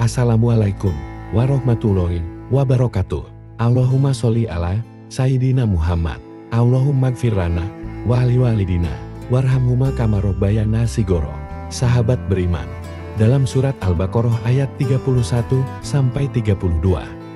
Assalamualaikum warahmatullahi wabarakatuh. Allahumma sholli ala Sayyidina Muhammad. Allahumma gfir lana wa li walidina warhamhuma kama rabbayana shigoro. Sahabat beriman, dalam surat Al-Baqarah ayat 31 sampai 32,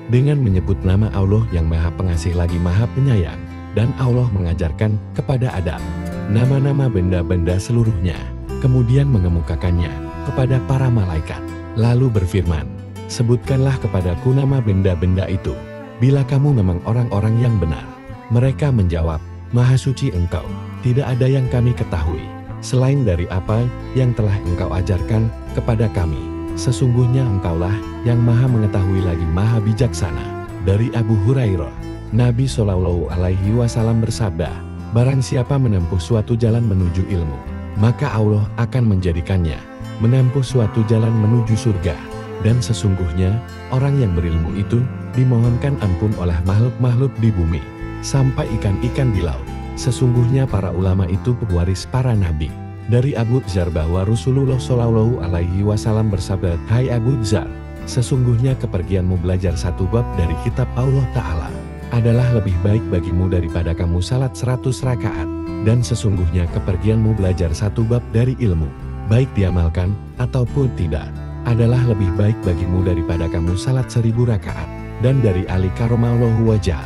dengan menyebut nama Allah yang Maha Pengasih lagi Maha Penyayang, dan Allah mengajarkan kepada Adam nama-nama benda-benda seluruhnya, kemudian mengemukakannya kepada para malaikat, lalu berfirman, sebutkanlah kepadaku nama benda-benda itu, bila kamu memang orang-orang yang benar. Mereka menjawab, Maha Suci Engkau, tidak ada yang kami ketahui selain dari apa yang telah Engkau ajarkan kepada kami. Sesungguhnya Engkaulah yang Maha Mengetahui lagi Maha Bijaksana. Dari Abu Hurairah, Nabi Shallallahu Alaihi Wasallam bersabda, barang siapa menempuh suatu jalan menuju ilmu, maka Allah akan menjadikannya menempuh suatu jalan menuju surga. Dan sesungguhnya orang yang berilmu itu dimohonkan ampun oleh makhluk-makhluk di bumi, sampai ikan-ikan di laut. Sesungguhnya para ulama itu pewaris para nabi. Dari Abu Dzar bahwa Rasulullah Shallallahu Alaihi Wasallam bersabda, hai Abu Dzar, sesungguhnya kepergianmu belajar satu bab dari kitab Allah Ta'ala adalah lebih baik bagimu daripada kamu salat 100 rakaat. Dan sesungguhnya kepergianmu belajar satu bab dari ilmu, baik diamalkan ataupun tidak, adalah lebih baik bagimu daripada kamu salat 1000 rakaat. Dan dari Ali Karamallahu wajah,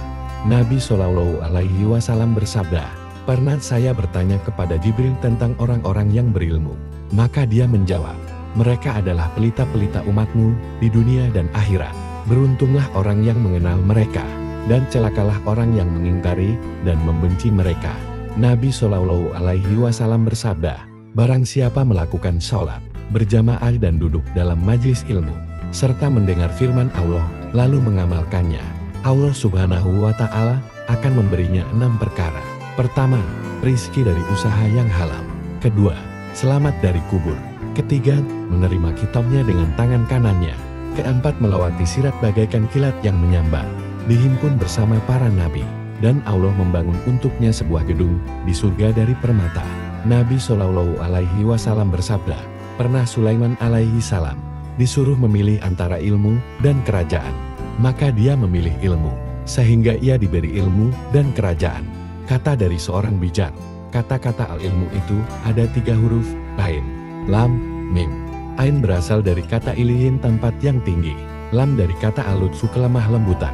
Nabi Shallallahu Alaihi Wasallam bersabda, pernah saya bertanya kepada Jibril tentang orang-orang yang berilmu, maka dia menjawab, mereka adalah pelita-pelita umatmu di dunia dan akhirat. Beruntunglah orang yang mengenal mereka, dan celakalah orang yang mengingkari dan membenci mereka. Nabi Shallallahu Alaihi Wasallam bersabda, barang siapa melakukan sholat berjamaah dan duduk dalam majlis ilmu, serta mendengar firman Allah, lalu mengamalkannya, Allah Subhanahu wa Ta'ala akan memberinya 6 perkara. Pertama, rizki dari usaha yang halal. Kedua, selamat dari kubur. Ketiga, menerima kitabnya dengan tangan kanannya. Keempat, melewati sirat bagaikan kilat yang menyambar, dihimpun bersama para nabi. Dan Allah membangun untuknya sebuah gedung di surga dari permata. Nabi Shallallahu Alaihi Wasallam bersabda, pernah Sulaiman alaihi salam disuruh memilih antara ilmu dan kerajaan. Maka dia memilih ilmu, sehingga ia diberi ilmu dan kerajaan. Kata dari seorang bijak, kata-kata al-ilmu itu ada 3 huruf, ain, lam, mim. Ain berasal dari kata ilihin tempat yang tinggi, lam dari kata al-lutfu kelemah lembutan,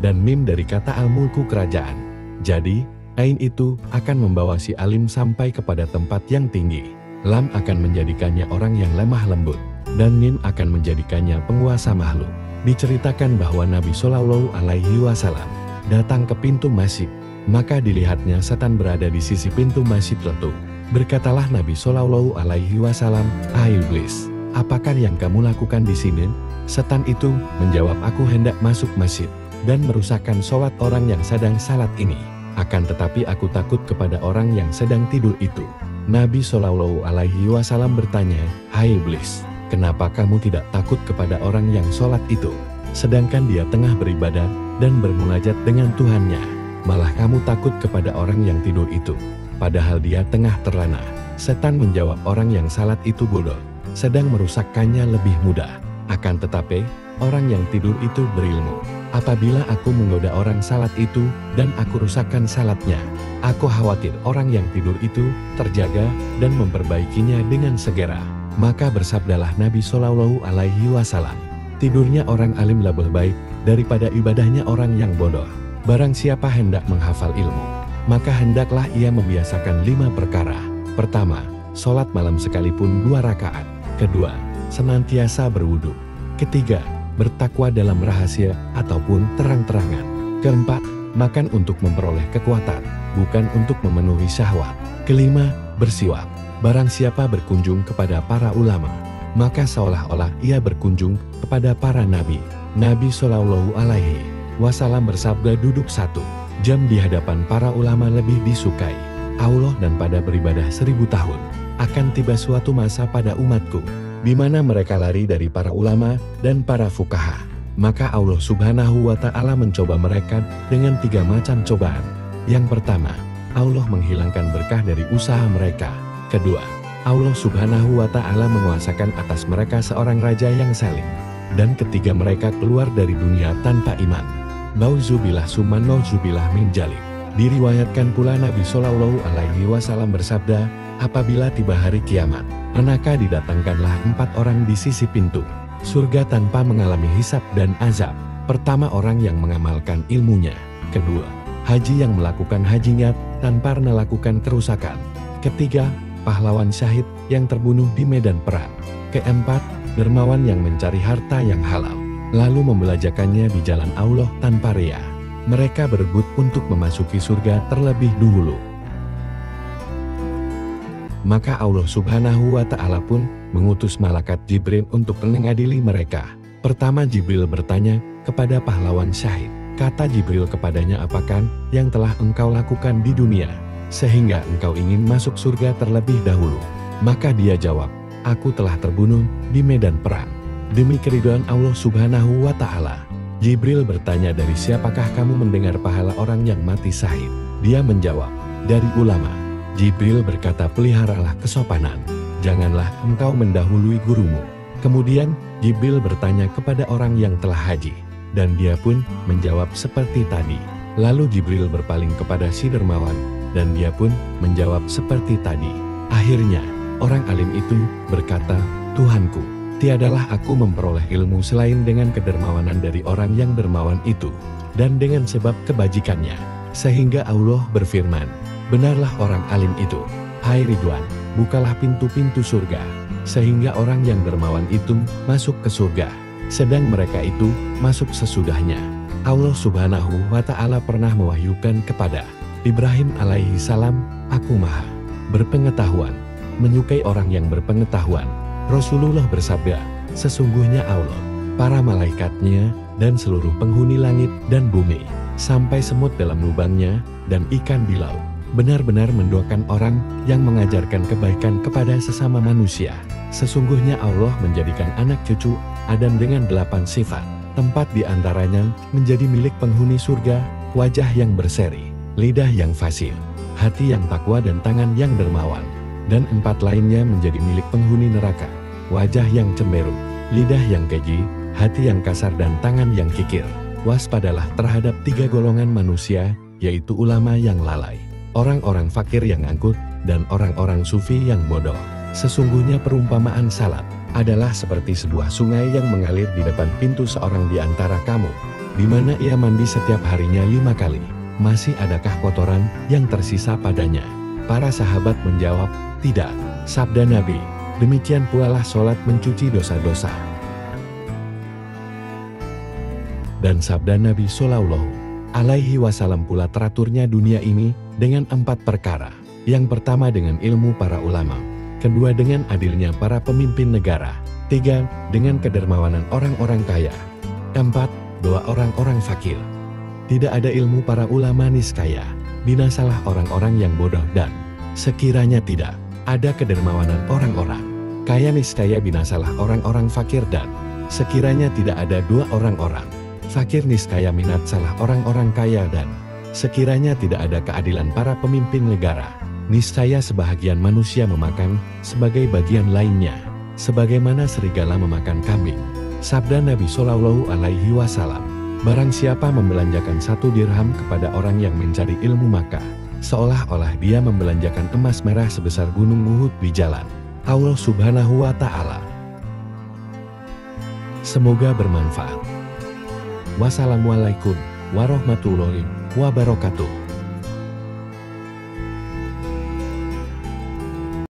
dan mim dari kata al-mulku kerajaan. Jadi, ain itu akan membawa si alim sampai kepada tempat yang tinggi. Lam akan menjadikannya orang yang lemah lembut, dan mim akan menjadikannya penguasa makhluk. Diceritakan bahwa Nabi Shallallahu Alaihi Wasallam datang ke pintu masjid, maka dilihatnya setan berada di sisi pintu masjid itu. Berkatalah Nabi Shallallahu Alaihi Wasallam, hai iblis, apakah yang kamu lakukan di sini? Setan itu menjawab, aku hendak masuk masjid dan merusakkan sholat orang yang sedang salat ini. Akan tetapi aku takut kepada orang yang sedang tidur itu. Nabi Shallallahu Alaihi Wasallam bertanya, hai iblis, kenapa kamu tidak takut kepada orang yang sholat itu, sedangkan dia tengah beribadah dan bermunajat dengan Tuhannya? Malah kamu takut kepada orang yang tidur itu, padahal dia tengah terlena. Setan menjawab, orang yang salat itu bodoh, sedang merusakkannya lebih mudah. Akan tetapi, orang yang tidur itu berilmu. Apabila aku menggoda orang salat itu dan aku rusakkan salatnya, aku khawatir orang yang tidur itu terjaga dan memperbaikinya dengan segera. Maka bersabdalah Nabi Shallallahu Alaihi Wasallam, tidurnya orang alim lebih baik daripada ibadahnya orang yang bodoh. Barang siapa hendak menghafal ilmu, maka hendaklah ia membiasakan 5 perkara. Pertama, sholat malam sekalipun 2 rakaat. Kedua, senantiasa berwudu. Ketiga, bertakwa dalam rahasia ataupun terang-terangan. Keempat, makan untuk memperoleh kekuatan, bukan untuk memenuhi syahwat. Kelima, bersiwak. Barang siapa berkunjung kepada para ulama, maka seolah-olah ia berkunjung kepada para nabi. Nabi Shallallahu Alaihi Wasallam bersabda, duduk 1 jam di hadapan para ulama lebih disukai Allah, dan pada beribadah 1000 tahun. Akan tiba suatu masa pada umatku, di mana mereka lari dari para ulama dan para fuqaha. Maka Allah Subhanahu wa Ta'ala mencoba mereka dengan 3 macam cobaan. Yang pertama, Allah menghilangkan berkah dari usaha mereka. Kedua, Allah Subhanahu wa Ta'ala menguasakan atas mereka seorang raja yang zalim. Dan ketiga mereka keluar dari dunia tanpa iman. Nauzubillah summa nauzubillah min dzalik. Diriwayatkan pula Nabi Shallallahu Alaihi Wasallam bersabda, apabila tiba hari kiamat, maka didatangkanlah 4 orang di sisi pintu surga tanpa mengalami hisab dan azab. Pertama, orang yang mengamalkan ilmunya. Kedua, haji yang melakukan hajinya tanpa melakukan kerusakan. Ketiga, pahlawan syahid yang terbunuh di medan perang. Keempat, dermawan yang mencari harta yang halal, lalu membelajarkannya di jalan Allah tanpa riya. Mereka berebut untuk memasuki surga terlebih dahulu. Maka Allah Subhanahu wa Ta'ala pun mengutus malaikat Jibril untuk mengadili mereka. Pertama, Jibril bertanya kepada pahlawan syahid. Kata Jibril kepadanya, apakah yang telah engkau lakukan di dunia sehingga engkau ingin masuk surga terlebih dahulu? Maka dia jawab, aku telah terbunuh di medan perang demi keridhaan Allah Subhanahu wa Ta'ala. Jibril bertanya, dari siapakah kamu mendengar pahala orang yang mati syahid? Dia menjawab, dari ulama. Jibril berkata, peliharalah kesopanan, janganlah engkau mendahului gurumu. Kemudian Jibril bertanya kepada orang yang telah haji, dan dia pun menjawab seperti tadi. Lalu Jibril berpaling kepada si dermawan, dan dia pun menjawab seperti tadi. Akhirnya orang alim itu berkata, Tuhanku, tiadalah aku memperoleh ilmu selain dengan kedermawanan dari orang yang dermawan itu, dan dengan sebab kebajikannya. Sehingga Allah berfirman, benarlah orang alim itu. Hai Ridwan, bukalah pintu-pintu surga, sehingga orang yang dermawan itu masuk ke surga, sedang mereka itu masuk sesudahnya. Allah Subhanahu wa Ta'ala pernah mewahyukan kepada Ibrahim alaihi salam, aku maha berpengetahuan, menyukai orang yang berpengetahuan. Rasulullah bersabda, sesungguhnya Allah, para malaikatnya, dan seluruh penghuni langit dan bumi, sampai semut dalam lubangnya, dan ikan di laut, benar-benar mendoakan orang yang mengajarkan kebaikan kepada sesama manusia. Sesungguhnya Allah menjadikan anak cucu Adam dengan 8 sifat. Tempat di antaranya menjadi milik penghuni surga, wajah yang berseri, lidah yang fasih, hati yang takwa dan tangan yang dermawan. Dan 4 lainnya menjadi milik penghuni neraka, wajah yang cemberut, lidah yang keji, hati yang kasar dan tangan yang kikir. Waspadalah terhadap 3 golongan manusia, yaitu ulama yang lalai, orang-orang fakir yang angkuh, dan orang-orang sufi yang bodoh. Sesungguhnya perumpamaan salat adalah seperti sebuah sungai yang mengalir di depan pintu seorang di antara kamu, di mana ia mandi setiap harinya 5 kali. Masih adakah kotoran yang tersisa padanya? Para sahabat menjawab, tidak. Sabda Nabi, demikian pula lah sholat mencuci dosa-dosa. Dan sabda Nabi Shallallahu Alaihi Wasallam pula teraturnya dunia ini dengan 4 perkara. Yang pertama dengan ilmu para ulama. Kedua dengan adilnya para pemimpin negara. 3. Dengan kedermawanan orang-orang kaya. 4. Doa orang-orang fakir. Tidak ada ilmu para ulama niscaya binasalah orang-orang yang bodoh, dan sekiranya tidak ada kedermawanan orang-orang kaya niscaya binasalah orang-orang fakir, dan sekiranya tidak ada dua orang-orang fakir niscaya minat salah orang-orang kaya, dan sekiranya tidak ada keadilan para pemimpin negara, niscaya sebahagian manusia memakan sebagai bagian lainnya, sebagaimana serigala memakan kambing. Sabda Nabi Shallallahu Alaihi Wasallam, barang siapa membelanjakan 1 dirham kepada orang yang mencari ilmu, maka seolah-olah dia membelanjakan emas merah sebesar gunung Uhud di jalan Allah Subhanahu wa Ta'ala. Semoga bermanfaat. Wassalamualaikum warahmatullahi wabarakatuh.